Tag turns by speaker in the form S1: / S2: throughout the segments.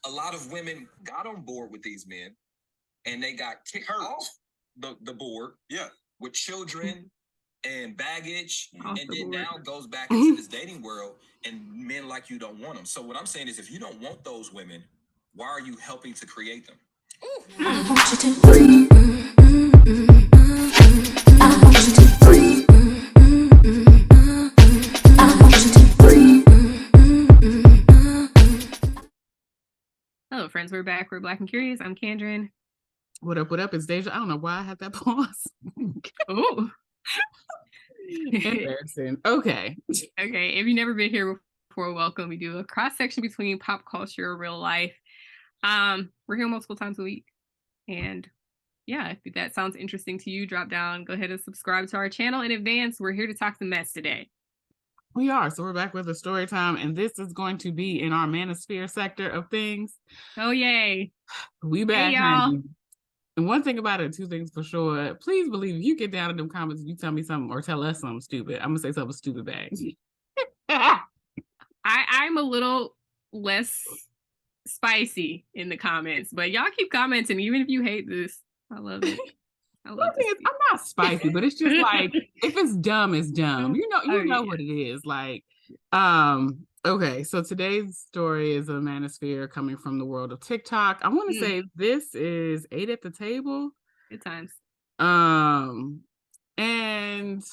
S1: a lot of women got on board with these men, and they got kicked off the board.
S2: Yeah.
S1: With children and baggage,
S3: Off
S1: and
S3: the
S1: then
S3: board.
S1: now goes back into this dating world, and men like you don't want them. So what I'm saying is, if you don't want those women, why are you helping to create them?
S4: I want you to breathe. I want you to breathe. I want you to breathe.
S3: Hello, friends. We're back. We're Black and Curious. I'm Kendrin.
S5: What up? What up? It's Deja. I don't know why I had that pause.
S3: Oh.
S5: Embarrassing. Okay.
S3: Okay. If you've never been here before, welcome. We do a cross section between pop culture and real life. We're here multiple times a week. And yeah, if that sounds interesting to you, drop down, go ahead and subscribe to our channel in advance. We're here to talk some mess today.
S5: We are. So we're back with a story time, and this is going to be in our Manosphere sector of things.
S3: Oh, yay.
S5: We back,
S3: hey, y'all.
S5: honey. And one thing about it, two things for sure. Please believe if you get down in them comments and you tell me something or tell us something stupid, I'm going to say something stupid back.
S3: I'm a little less spicy in the comments, but y'all keep commenting even if you hate this. I love it. I love it.
S5: I'm not spicy, but it's just like, if it's dumb, it's dumb. You know what it is. Like, okay, so today's story is a manosphere coming from the world of TikTok. I want to say this is 8 at the table.
S3: Good times.
S5: And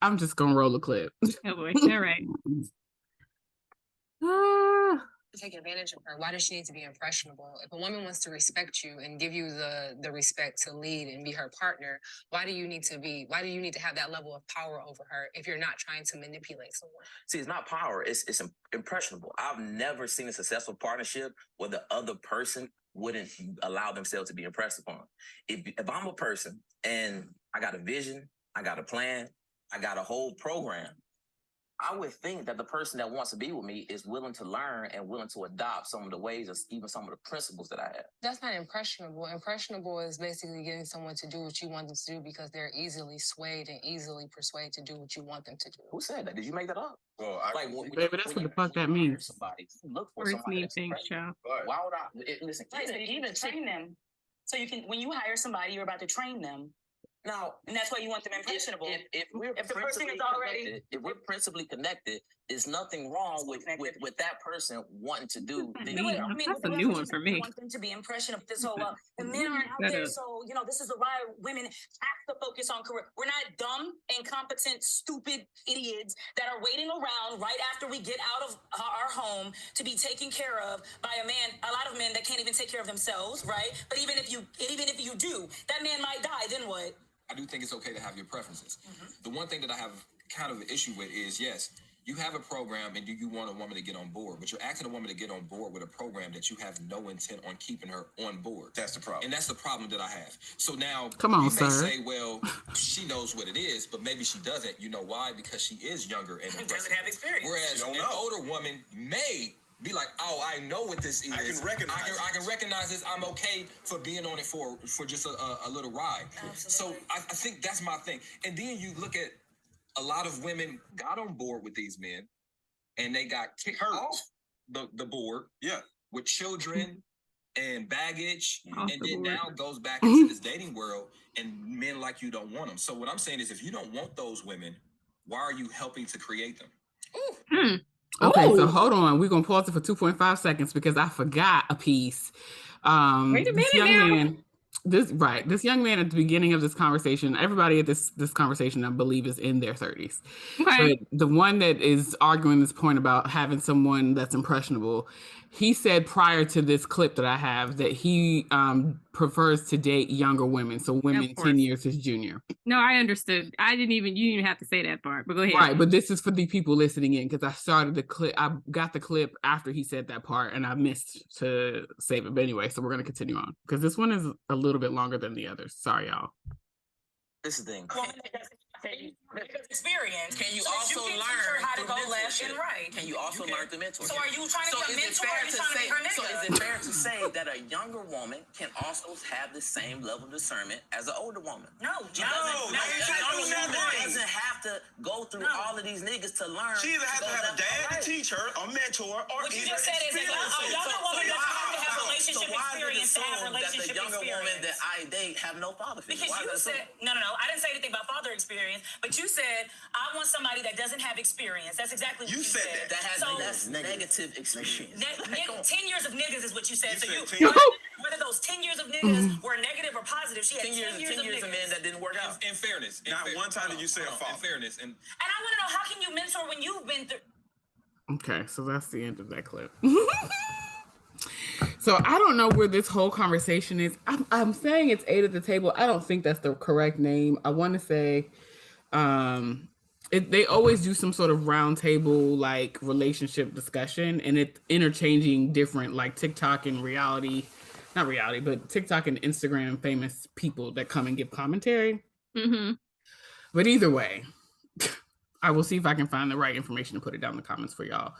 S5: I'm just gonna roll a clip.
S3: Oh boy. All right.
S6: Take advantage of her. Why does she need to be impressionable? If a woman wants to respect you and give you the respect to lead and be her partner, why do you need to have that level of power over her if you're not trying to manipulate someone?
S7: See, it's not power, it's impressionable. I've never seen a successful partnership where the other person wouldn't allow themselves to be impressed upon. If I'm a person and I got a vision, I got a plan, I got a whole program, I would think that the person that wants to be with me is willing to learn and willing to adopt some of the ways, or even some of the principles that I have.
S6: That's not impressionable. Impressionable is basically getting someone to do what you want them to do because they're easily swayed and easily persuaded to do what you want them to do.
S7: Who said that? Did you make that up?
S2: Well,
S5: Baby, that's what the fuck that means.
S7: Somebody, look for
S3: First
S7: somebody
S3: name
S7: that's
S3: thing,
S7: impressionable.
S3: show.
S7: Why would I? Listen,
S8: Even train them. So you can, when you hire somebody, you're about to train them.
S7: now,
S8: And that's why you want them impressionable.
S7: If
S8: the person is already,
S7: if we're principally connected, there's nothing wrong with that person wanting to do.
S3: That's a new one for me.
S8: I want them to be impressionable. This whole the men aren't out there, so this is why women have to focus on career. We're not dumb, incompetent, stupid idiots that are waiting around right after we get out of our home to be taken care of by a man. A lot of men that can't even take care of themselves, right? But even if you do, that man might die. Then what?
S1: I do think it's okay to have your preferences. The one thing that I have kind of an issue with is, yes, you have a program and you want a woman to get on board, but you're asking a woman to get on board with a program that you have no intent on keeping her on board.
S2: That's the problem.
S1: And that's the problem that I have. So now,
S5: Come on,
S1: you may
S5: sir.
S1: say, well, she knows what it is, but maybe she doesn't. You know why? Because she is younger and
S8: Doesn't have experience.
S1: Whereas an older woman may be like, oh, I know what this is.
S2: I can recognize
S1: I can recognize this. I'm okay for being on it for just a little ride.
S8: Absolutely.
S1: So I think that's my thing. And then you look at a lot of women got on board with these men, and they got kicked off the board.
S2: Yeah.
S1: With children and baggage,
S3: Off
S1: and
S3: the
S1: then
S3: board.
S1: now goes back into this dating world, and men like you don't want them. So what I'm saying is, if you don't want those women, why are you helping to create them?
S5: Okay, so hold on. We're going to pause it for 2.5 seconds because I forgot a piece.
S3: Wait a
S5: this
S3: minute
S5: young
S3: now.
S5: man, this young man at the beginning of this conversation, everybody at this conversation, I believe, is in their 30s.
S3: Okay.
S5: But the one that is arguing this point about having someone that's impressionable, he said prior to this clip that I have that he prefers to date younger women, so women 10 years his junior.
S3: No, I understood. You didn't even have to say that part, but go ahead.
S5: Right, but this is for the people listening in because I started the clip. I got the clip after he said that part, and I missed to save it. But anyway, so we're gonna continue on because this one is a little bit longer than the others. Sorry, y'all.
S7: This is the thing.
S8: Experience.
S7: Can you
S8: so
S7: also
S8: you can
S7: learn
S8: teach her how to
S7: through
S8: go left
S7: mentorship?
S8: and right?
S7: Can you also learn through mentorship?
S8: So are you trying to be a mentor or are you trying to be her nigga?
S7: So is it fair to say that a younger woman can also have the same level of discernment as an older woman?
S8: No.
S7: A younger woman doesn't have to go through all of these niggas to learn.
S2: She either has to have a dad to teach her, a mentor, or
S8: what you just said is a younger woman doesn't have to to have
S7: assume that the
S8: relationship
S7: younger woman
S8: experience.
S7: that I date have no father figure.
S8: Because
S7: Why
S8: you
S7: is that
S8: said, no, I didn't say anything about father experience, but you said, I want somebody that doesn't have experience. That's exactly what you said.
S7: that has
S8: So,
S7: that's negative experience.
S8: 10 years of niggas is what you said.
S2: You
S8: So
S2: said
S8: you,
S2: 10
S8: whether those 10 years of niggas were negative or positive, she had
S7: 10 years, 10 years of men that didn't work out.
S1: In fairness,
S2: Not one time did you say a
S1: in
S2: father.
S1: fairness, and
S8: And I want to know, how can you mentor when you've been through?
S5: Okay, so that's the end of that clip. So I don't know where this whole conversation is. I'm saying it's 8 at the table. I don't think that's the correct name. I want to say they always do some sort of round table like relationship discussion, and it's interchanging different like TikTok and not reality, but TikTok and Instagram famous people that come and give commentary.
S3: Mm-hmm.
S5: But either way, I will see if I can find the right information and put it down in the comments for y'all.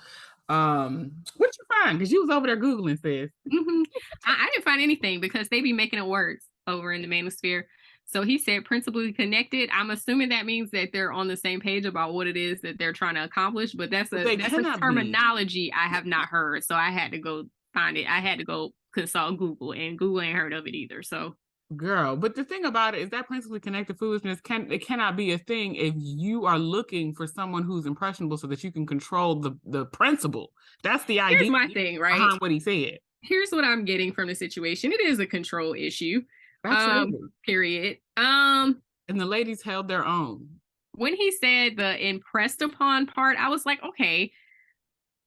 S5: What you find? Because you was over there Googling, sis.
S3: Mm-hmm. I didn't find anything because they be making it worse over in the Manosphere. So he said principally connected. I'm assuming that means that they're on the same page about what it is that they're trying to accomplish, but that's a terminology I have not heard. So I had to go find it. I had to go consult Google, and Google ain't heard of it either. So
S5: girl, but the thing about it is that principally connected foolishness cannot be a thing if you are looking for someone who's impressionable so that you can control the principle. That's the idea.
S3: Here's my thing, right?
S5: Behind what he said.
S3: Here's what I'm getting from the situation. It is a control issue.
S5: Absolutely.
S3: Period.
S5: And the ladies held their own.
S3: When he said the impressed upon part, I was like, okay,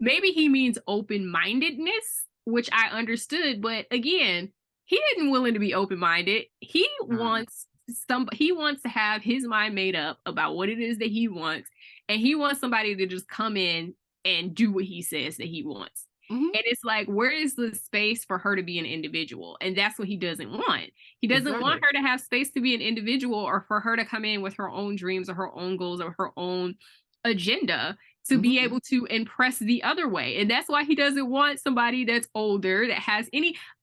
S3: maybe he means open-mindedness, which I understood, but again, he isn't willing to be open-minded. He wants to have his mind made up about what it is that he wants, and he wants somebody to just come in and do what he says that he wants. Mm-hmm. And it's like, where is the space for her to be an individual? And that's what he doesn't want. He doesn't want her to have space to be an individual, or for her to come in with her own dreams or her own goals or her own agenda to be able to impress the other way. And that's why he doesn't want somebody that's older, that has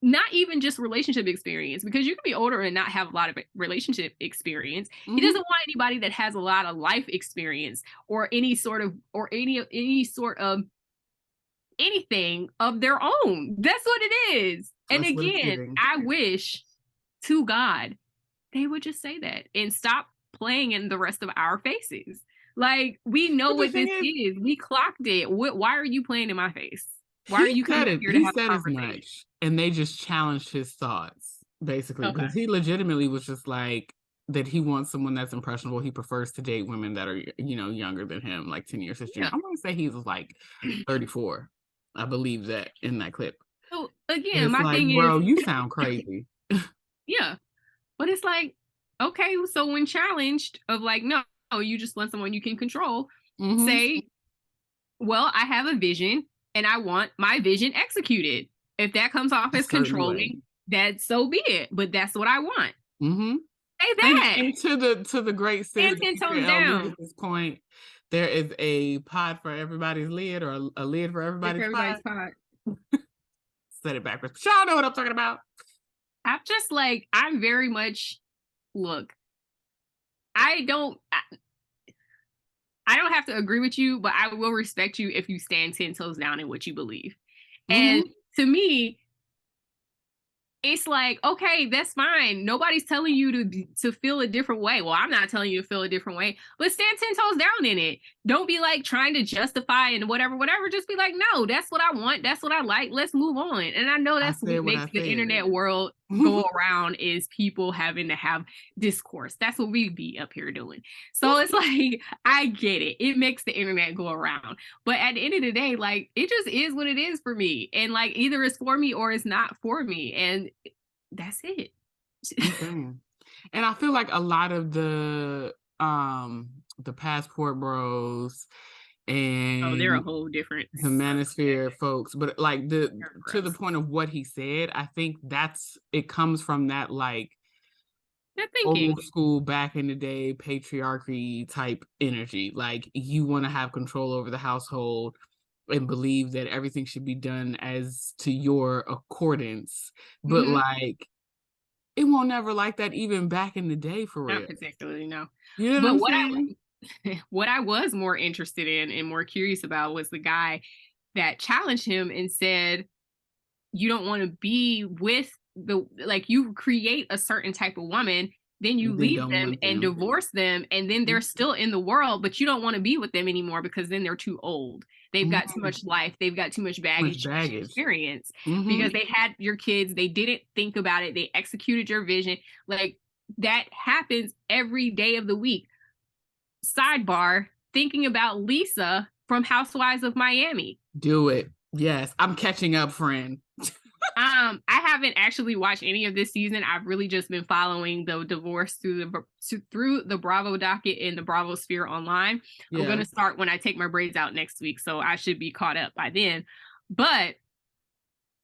S3: not even just relationship experience, because you can be older and not have a lot of relationship experience. He doesn't want anybody that has a lot of life experience or any sort of anything of their own. That's what it is. And again, I wish to God they would just say that and stop playing in the rest of our faces. Like, we know what this is. We clocked it. Why are you playing in my face? Why are you coming here to have a conversation?
S5: As much, and they just challenged his thoughts, basically, because he legitimately was just like that he wants someone that's impressionable. He prefers to date women that are, younger than him, like 10 years his junior. I want to say he was like 34. I believe that in that clip.
S3: So again, my
S5: thing
S3: is,
S5: bro, you sound crazy.
S3: Yeah, but it's like, okay, so when challenged of like, no, you just want someone you can control, say, well, I have a vision and I want my vision executed. If that comes off as controlling, that's so be it. But that's what I want. Say that.
S5: And to the great sis,
S3: 10 toes down.
S5: At this point, there is a pod for everybody's lid, or a lid for everybody's pod. Said it backwards. Y'all know what I'm talking about.
S3: I'm very much, look, I don't have to agree with you, but I will respect you if you stand 10 toes down in what you believe. And to me, it's like, okay, that's fine. Nobody's telling you to feel a different way. Well, I'm not telling you to feel a different way, but stand 10 toes down in it. Don't be like trying to justify and whatever. Just be like, no, that's what I want. That's what I like. Let's move on. And I know that's what makes the internet world go around, is people having to have discourse. That's what we be up here doing. So it's like, I get it. It makes the internet go around. But at the end of the day, like, it just is what it is for me. And like, either it's for me or it's not for me. And that's it.
S5: And I feel like a lot of the passport bros and
S3: they're a whole different,
S5: the Manosphere folks, but like to the point of what he said, I think it comes from that like old school, back in the day patriarchy type energy. Like, you want to have control over the household and believe that everything should be done as to your accordance, but like, it won't never like that even back in the day, for real.
S3: Not particularly, no.
S5: You know what I'm saying?
S3: What I was more interested in and more curious about was the guy that challenged him and said, you don't want to be with you create a certain type of woman, then you
S5: They
S3: leave
S5: don't
S3: them
S5: want
S3: and
S5: them.
S3: divorce them, and then they're still in the world, but you don't want to be with them anymore because then they're too old. They've got too much life. They've got too much baggage,
S5: baggage.
S3: experience
S5: Mhm.
S3: because they had your kids. They didn't think about it. They executed your vision. Like that happens every day of the week. Sidebar, thinking about Lisa from Housewives of Miami.
S5: Do it. Yes, I'm catching up, friend.
S3: I haven't actually watched any of this season. I've really just been following the divorce through the Bravo docket and the Bravo Sphere online.
S5: Yeah.
S3: I'm going to start when I take my braids out next week, so I should be caught up by then. But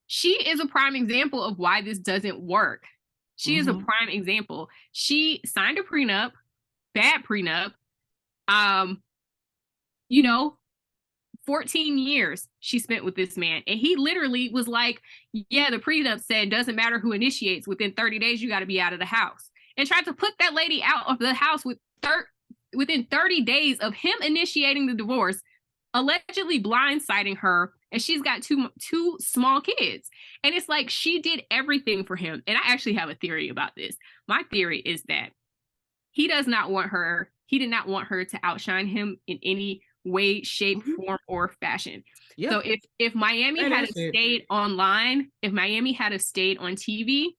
S3: she is a prime example of why this doesn't work. She is a prime example. She signed a prenup, bad prenup. 14 years she spent with this man. And he literally was like, yeah, the prenup said doesn't matter who initiates. Within 30 days, you got to be out of the house. And tried to put that lady out of the house within 30 days of him initiating the divorce, allegedly blindsiding her. And she's got two small kids. And it's like she did everything for him. And I actually have a theory about this. My theory is that he did not want her to outshine him in any way, shape, form, or fashion. Yep. So if Miami had stayed online, if Miami had stayed on TV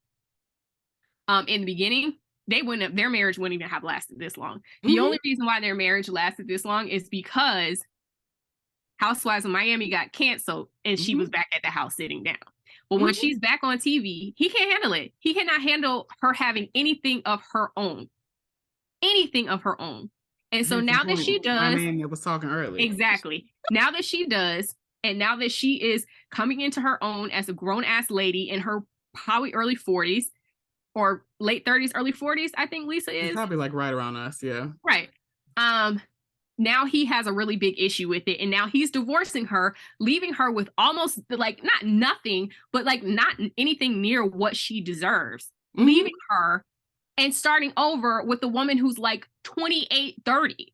S3: in the beginning, their marriage wouldn't even have lasted this long. The only reason why their marriage lasted this long is because Housewives of Miami got canceled and she was back at the house sitting down. But when she's back on TV, he can't handle it. He cannot handle her having anything of her own. And so now that she does,
S5: my man was talking earlier.
S3: Exactly. Now that she does, and now that she is coming into her own as a grown ass lady in her probably early 40s or late 30s, early 40s, I think Lisa is.
S5: She's probably like right around us, yeah.
S3: Right. Now he has a really big issue with it, and now he's divorcing her, leaving her with almost like not nothing, but like not anything near what she deserves. Leaving her and starting over with a woman who's like 28, 30.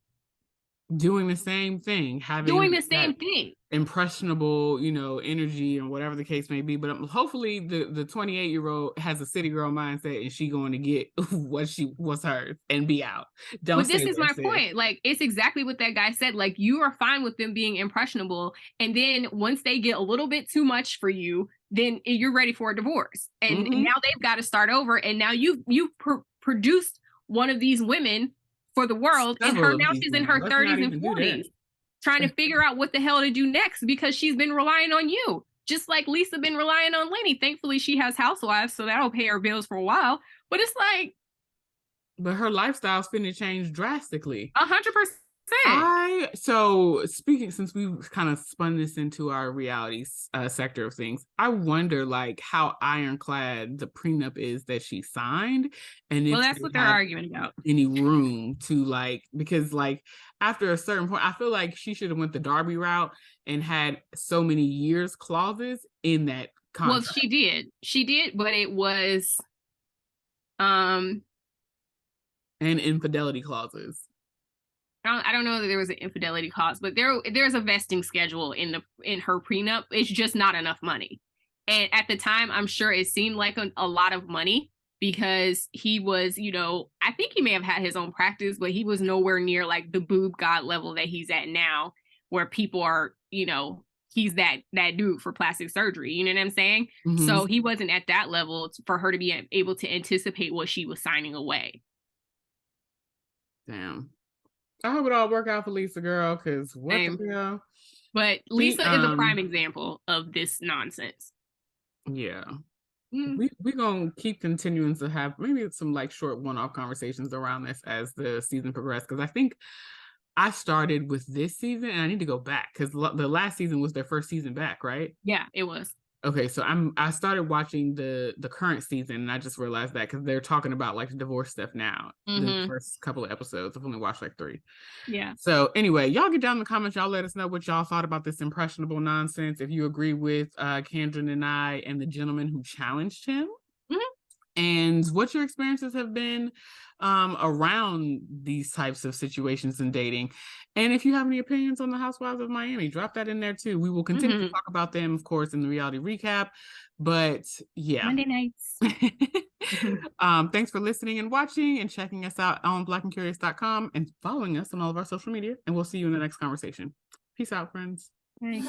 S5: Doing the same thing,
S3: doing the same thing.
S5: Impressionable, energy and whatever the case may be. But hopefully the 28-year-old has a city girl mindset and she going to get what's hers and be out.
S3: But this is my point. Like, it's exactly what that guy said. Like, you are fine with them being impressionable. And then once they get a little bit too much for you, then you're ready for a divorce. And now they've got to start over. And now you've produced one of these women for the world, and she's in her 30s and 40s trying to figure out what the hell to do next because she's been relying on you, just like Lisa been relying on Lenny. Thankfully she has housewives, so that'll pay her bills for a while, but it's like,
S5: but her lifestyle's finna change drastically.
S3: 100%.
S5: So speaking, since we kind of spun this into our reality sector of things, I wonder like how ironclad the prenup is that she signed, and
S3: well, that's what they're arguing about.
S5: Any room to because after a certain point, I feel like she should have went the Darby route and had so many years clauses in that contract.
S3: Well, she did, but it was and
S5: infidelity clauses.
S3: I don't know that there was an infidelity clause, but there's a vesting schedule in her prenup. It's just not enough money. And at the time, I'm sure it seemed like a lot of money because he was, I think he may have had his own practice, but he was nowhere near like the boob god level that he's at now, where people are, he's that dude for plastic surgery. You know what I'm saying? So he wasn't at that level for her to be able to anticipate what she was signing away.
S5: Damn. I hope it all work out for Lisa, girl, because what the hell?
S3: But Lisa is a prime example of this nonsense.
S5: Yeah. We're going to keep continuing to have maybe some short one-off conversations around this as the season progresses, because I think I started with this season and I need to go back because the last season was their first season back, right?
S3: Yeah, it was.
S5: Okay, so I started watching the current season and I just realized that because they're talking about the divorce stuff now. The first couple of episodes, I've only watched 3.
S3: Yeah.
S5: So anyway, y'all get down in the comments. Y'all let us know what y'all thought about this impressionable nonsense. If you agree with Kendra and I and the gentleman who challenged him, and what your experiences have been around these types of situations in dating. And if you have any opinions on the Housewives of Miami, drop that in there too. We will continue to talk about them, of course, in the reality recap. But yeah,
S3: Monday nights.
S5: Thanks for listening and watching and checking us out on blackandcurious.com and following us on all of our social media. And we'll see you in the next conversation. Peace out, friends.
S3: Bye.